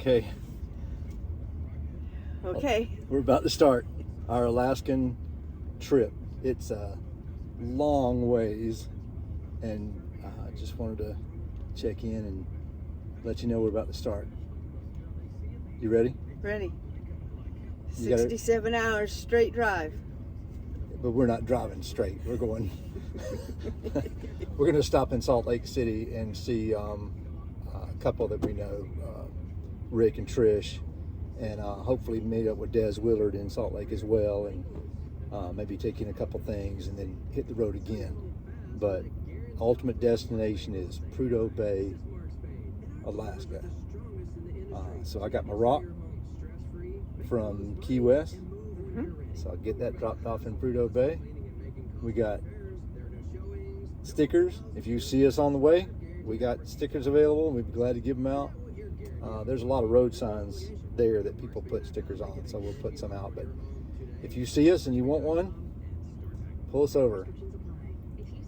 Okay. Okay. We're about to start our Alaskan trip. It's a long ways, and I just wanted to check in and let you know we're about to start. You ready? Ready. You got it? 67 hours straight drive. But we're not driving straight. We're going. We're going to stop in Salt Lake City and see a couple that we know, Rick and Trish, and hopefully meet up with Des Willard in Salt Lake as well, and maybe take in a couple things and then hit the road again. But ultimate destination is Prudhoe Bay, Alaska. So I got my rock from Key West, so I'll get that dropped off in Prudhoe Bay. We got stickers. If you see us on the way, we got stickers available, and we'd be glad to give them out. There's a lot of road signs there that people put stickers on, so we'll put some out. But if you see us and you want one, pull us over.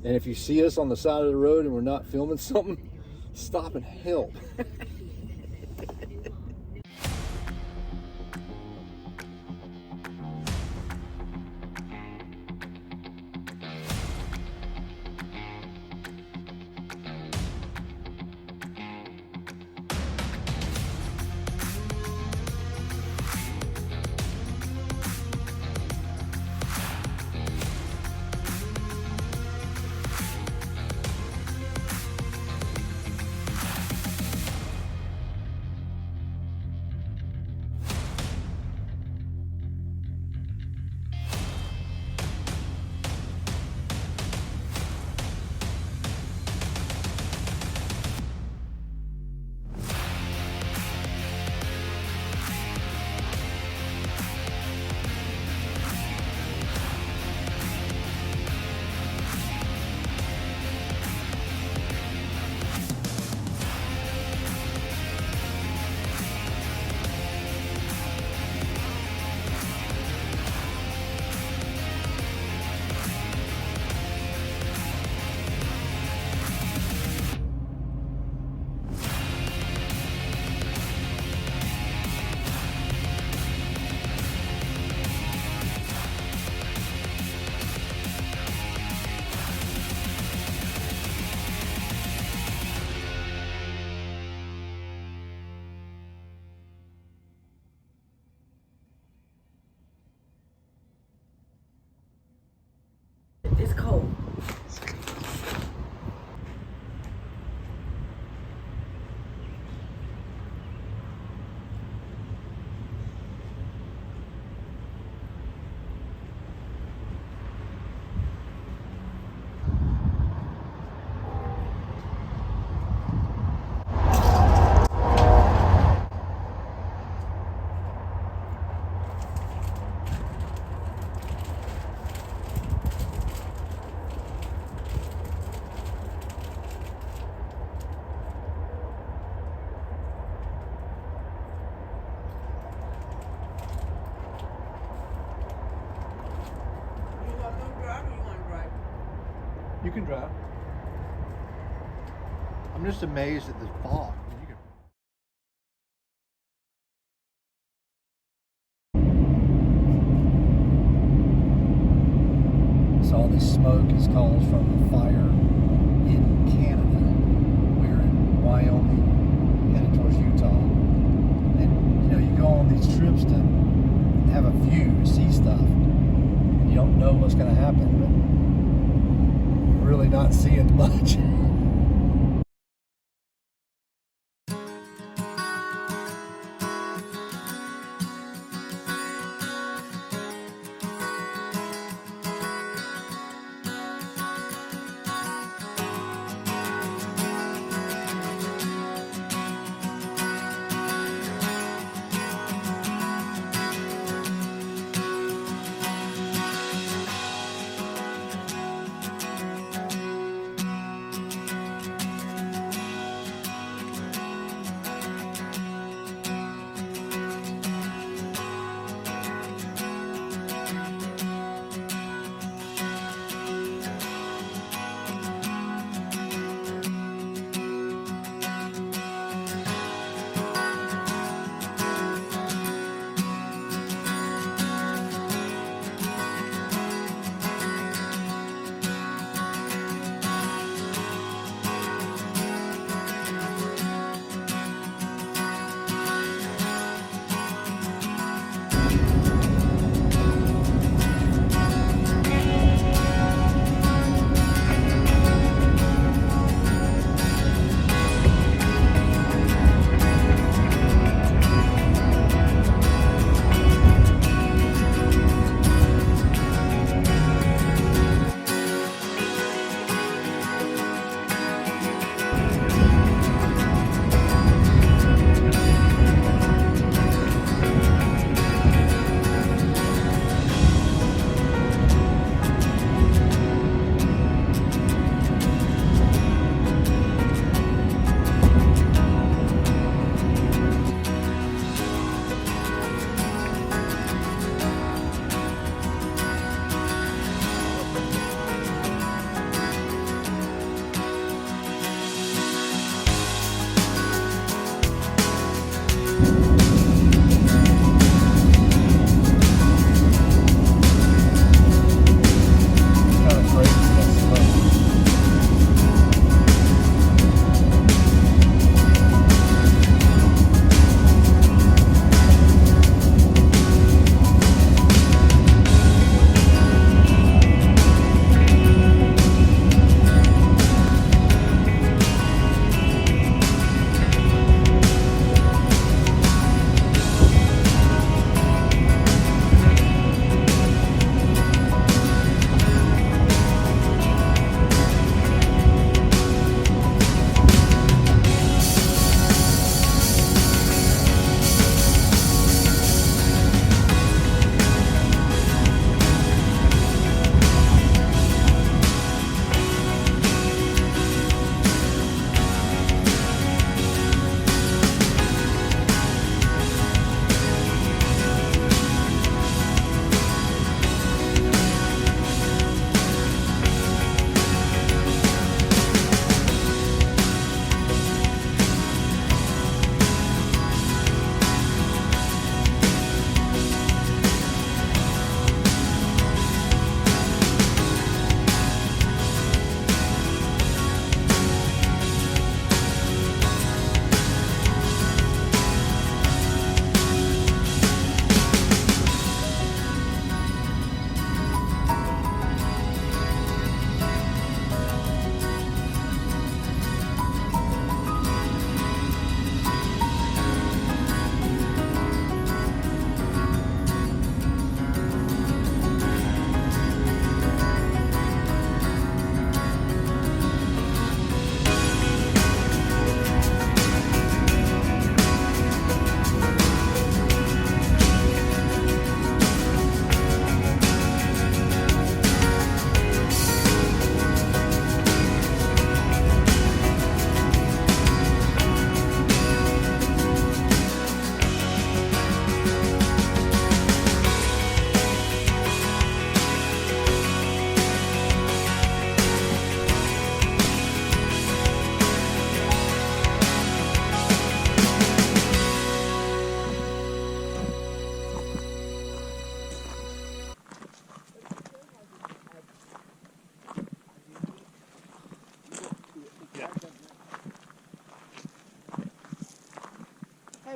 And if you see us on the side of the road and we're not filming something, stop and help. It's cold. You can drive. I'm just amazed at the fog. So all this smoke is caused from a fire in Canada. We're in Wyoming, headed towards Utah. And you know, you go on these trips to have a view, to see stuff. And you don't know what's going to happen, but really not seeing much.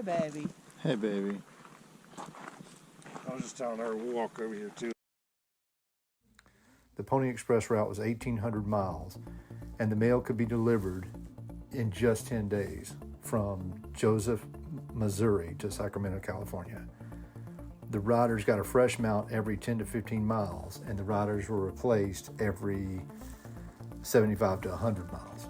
Hey, baby. Hey, baby. I was just telling her we'll walk over here too. The Pony Express route was 1,800 miles, and the mail could be delivered in just 10 days from Joseph, Missouri to Sacramento, California. The riders got a fresh mount every 10 to 15 miles, and the riders were replaced every 75 to 100 miles.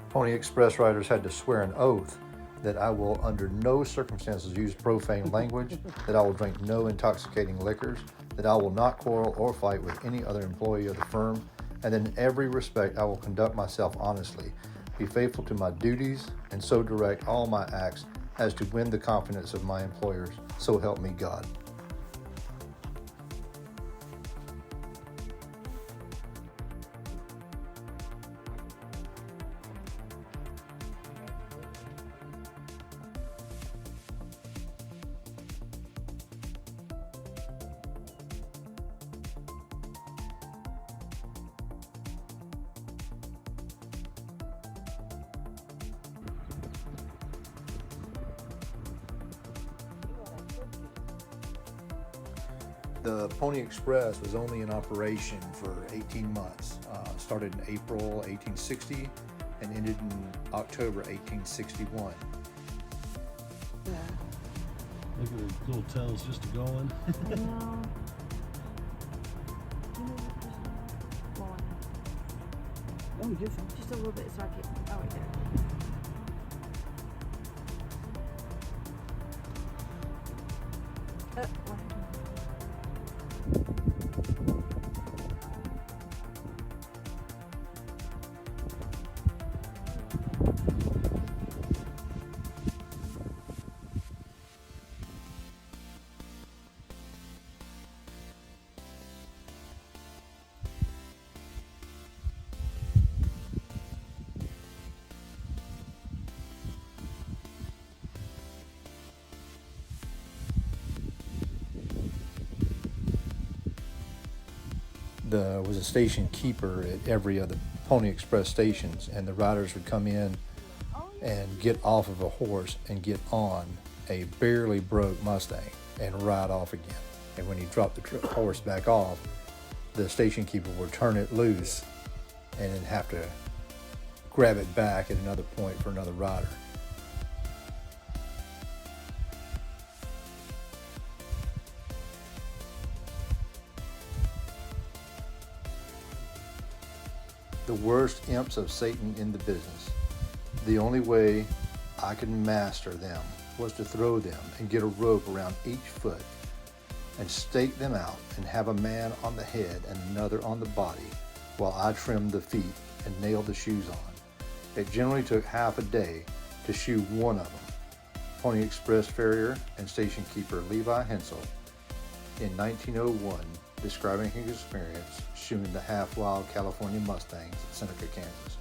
Pony Express riders had to swear an oath that I will under no circumstances use profane language, that I will drink no intoxicating liquors, that I will not quarrel or fight with any other employee of the firm, and in every respect I will conduct myself honestly, be faithful to my duties, and so direct all my acts as to win the confidence of my employers. So help me God. The Pony Express was only in operation for 18 months. Started in April 1860 and ended in October 1861. Look at the little toes just going. I know. Oh, just a little bit so I can. Oh, right there. What happened? There was a station keeper at every other Pony Express stations, and the riders would come in and get off of a horse and get on a barely broke Mustang and ride off again. And when he dropped the horse back off, the station keeper would turn it loose and then have to grab it back at another point for another rider. The worst imps of Satan in the business. The only way I could master them was to throw them and get a rope around each foot and stake them out and have a man on the head and another on the body while I trimmed the feet and nailed the shoes on. It generally took half a day to shoe one of them. Pony Express farrier and station keeper Levi Hensel in 1901 describing his experience shoeing the half-wild California Mustangs at Seneca, Kansas.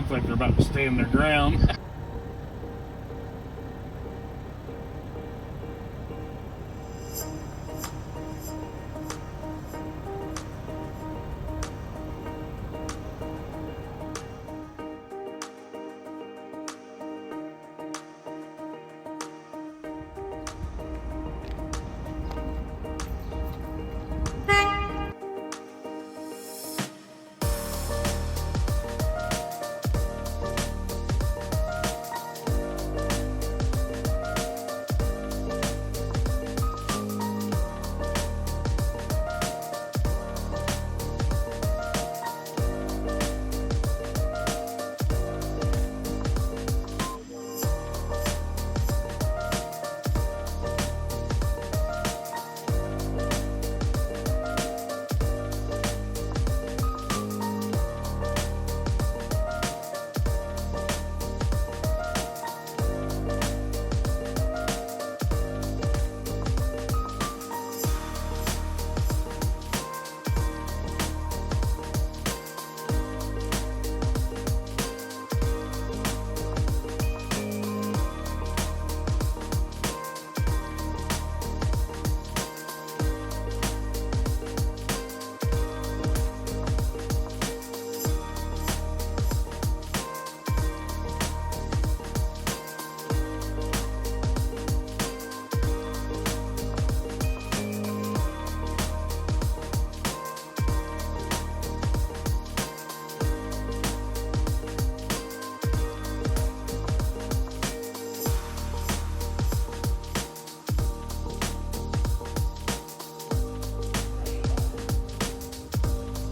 look like they're about to stand their ground.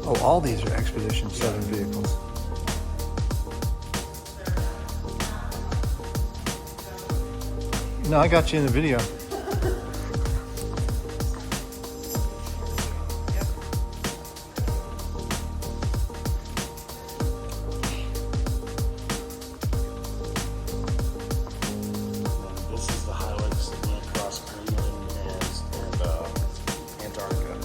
Oh, all these are Expedition 7 vehicles. No, I got you in the video. This is the highlights that went across Greenland and Antarctica.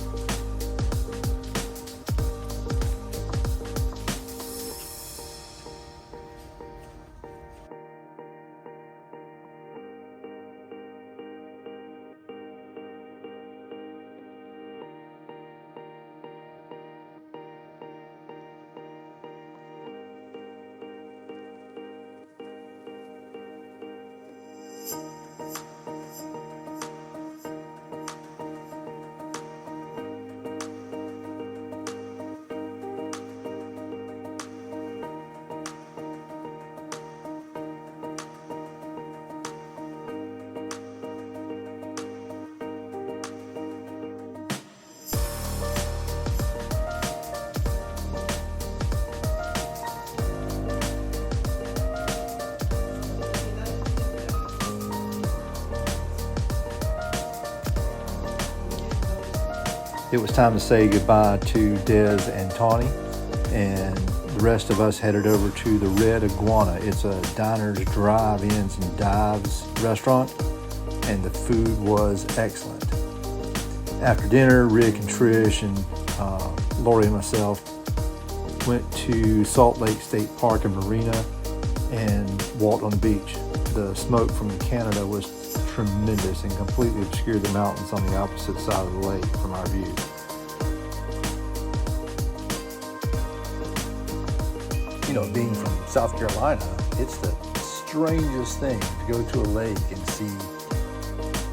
It was time to say goodbye to Des and Tawny, and the rest of us headed over to the Red Iguana. It's a diners, drive-ins, and dives restaurant, and the food was excellent. After dinner, Rick and Trish and Lori and myself went to Salt Lake State Park and Marina and walked on the beach. The smoke from Canada was tremendous and completely obscured the mountains on the opposite side of the lake from our view. You know, being from South Carolina, it's the strangest thing to go to a lake and see,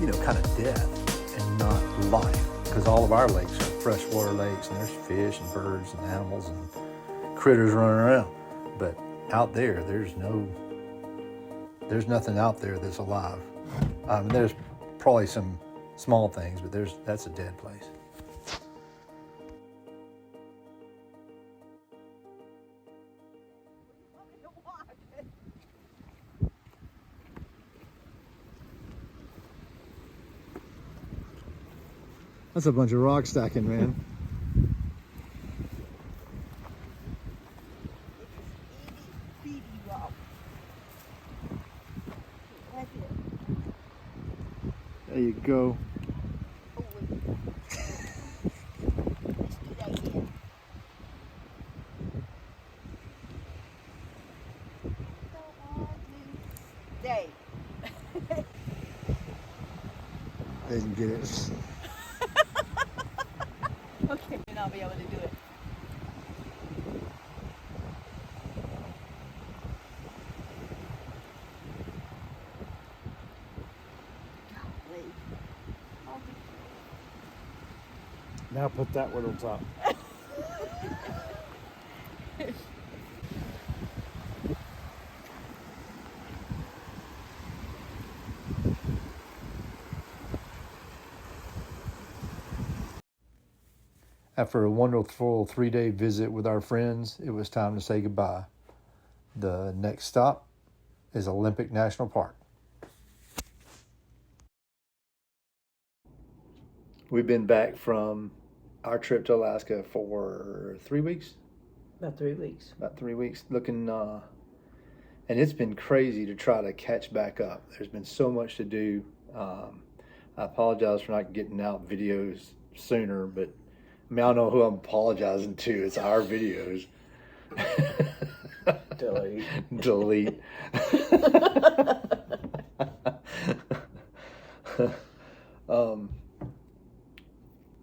you know, kind of death and not life. Because all of our lakes are freshwater lakes and there's fish and birds and animals and critters running around. But out there, there's nothing out there that's alive. There's probably some small things, but that's a dead place. That's a bunch of rock stacking, man. There you go. They didn't get it. Okay. And I'll be able to do it. Golly. Now put that one on top. After a wonderful 3-day visit with our friends, it was time to say goodbye. The next stop is Olympic National Park. We've been back from our trip to Alaska for 3 weeks. About 3 weeks. About 3 weeks. Looking, and it's been crazy to try to catch back up. There's been so much to do. I apologize for not getting out videos sooner, but I mean, I don't know who I'm apologizing to. It's our videos. Delete. Delete.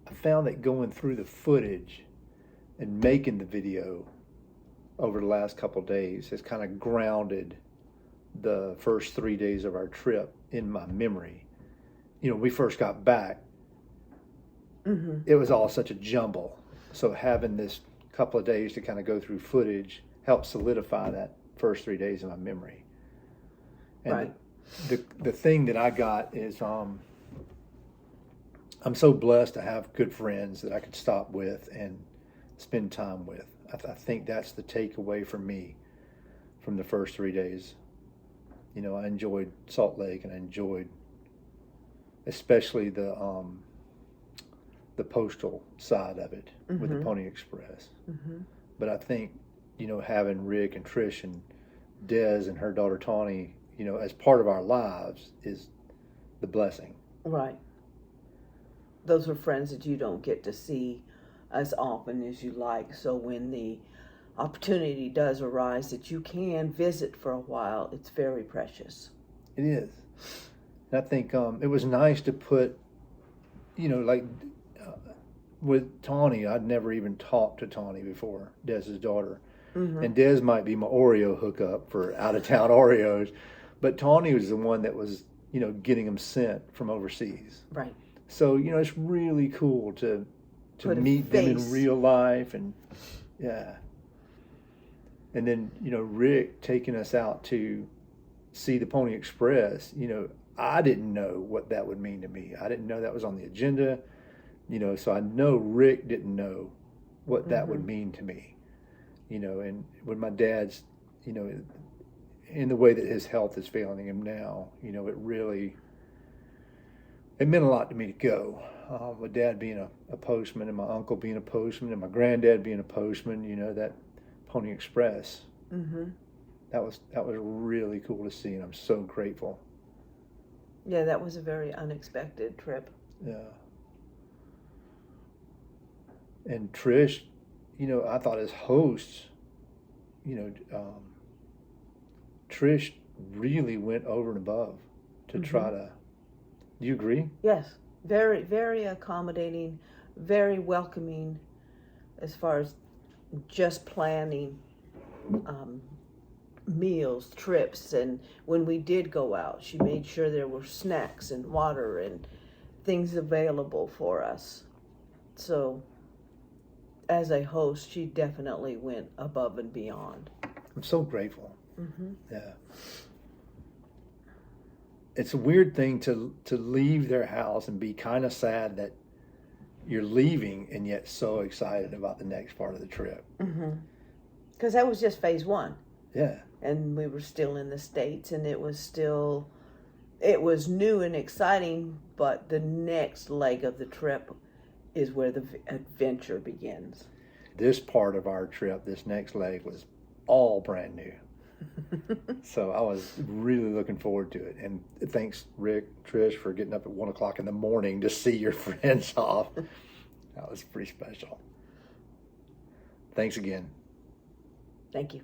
I found that going through the footage and making the video over the last couple of days has kind of grounded the first 3 days of our trip in my memory. You know, we first got back, it was all such a jumble. So having this couple of days to kind of go through footage helped solidify that first 3 days in my memory. And Right. the thing that I got is I'm so blessed to have good friends that I could stop with and spend time with. I think that's the takeaway for me from the first 3 days. You know, I enjoyed Salt Lake, and I enjoyed especially the postal side of it with the Pony Express. But I think, you know, having Rick and Trish and Des and her daughter Tawny, you know, as part of our lives is the blessing. Right. Those are friends that you don't get to see as often as you like. So when the opportunity does arise that you can visit for a while, it's very precious. It is. And I think it was nice to put, you know, like with Tawny, I'd never even talked to Tawny before, Dez's daughter. And Des might be my Oreo hookup for out-of-town Oreos, but Tawny was the one that was, you know, getting them sent from overseas. Right. So, you know, it's really cool to Put a meet them in face. real life, and yeah. And then, you know, Rick taking us out to see the Pony Express, you know, I didn't know what that would mean to me. I didn't know that was on the agenda, you know, so I know Rick didn't know what that would mean to me, you know. And when my dad's, you know, in the way that his health is failing him now, you know, it meant a lot to me to go. My dad being a postman, and my uncle being a postman, and my granddad being a postman, you know, that Pony Express. That was really cool to see, and I'm so grateful. Yeah, that was a very unexpected trip. Yeah. And Trish, you know, I thought as hosts, you know, Trish really went over and above to try to. Do you agree? Yes, very, very accommodating, very welcoming as far as just planning meals, trips, and when we did go out, she made sure there were snacks and water and things available for us. So as a host, she definitely went above and beyond. I'm so grateful. Yeah. It's a weird thing to leave their house and be kind of sad that you're leaving, and yet so excited about the next part of the trip. Because that was just phase one. Yeah. And we were still in the States, and it was new and exciting, but the next leg of the trip is where the adventure begins. This part of our trip, this next leg, was all brand new. So I was really looking forward to it. And thanks, Rick, Trish, for getting up at 1 o'clock in the morning to see your friends off. That was pretty special. Thanks again. Thank you.